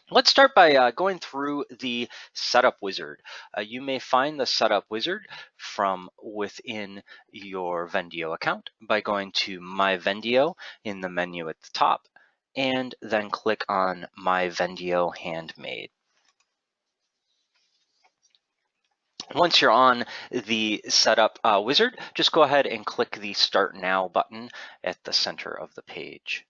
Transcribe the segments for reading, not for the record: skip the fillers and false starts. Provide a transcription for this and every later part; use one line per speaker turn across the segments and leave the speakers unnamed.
Let's start by going through the setup wizard. You may find the setup wizard from within your Vendio account by going to My Vendio in the menu at the top, and then click on My Vendio Handmade. Once you're on the setup wizard, just go ahead and click the Start Now button at the center of the page.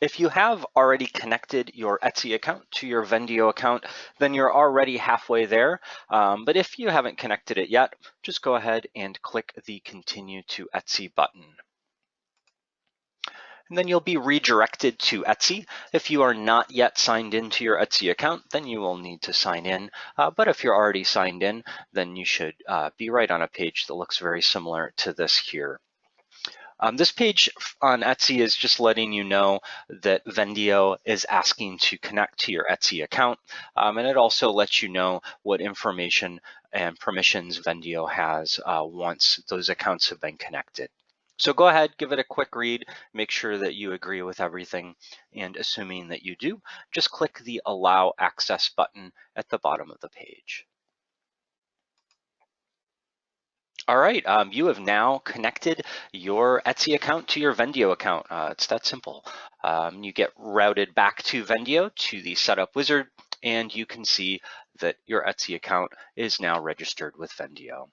If you have already connected your Etsy account to your Vendio account, then you're already halfway there. But if you haven't connected it yet, just go ahead and click the Continue to Etsy button. And then you'll be redirected to Etsy. If you are not yet signed into your Etsy account, then you will need to sign in. But if you're already signed in, then you should be right on a page that looks very similar to this here. This page on Etsy is just letting you know that Vendio is asking to connect to your Etsy account, and it also lets you know what information and permissions Vendio has once those accounts have been connected. So go ahead, give it a quick read, make sure that you agree with everything, and assuming that you do, just click the Allow Access button at the bottom of the page. All right, you have now connected your Etsy account to your Vendio account. It's that simple. You get routed back to Vendio to the setup wizard, and you can see that your Etsy account is now registered with Vendio.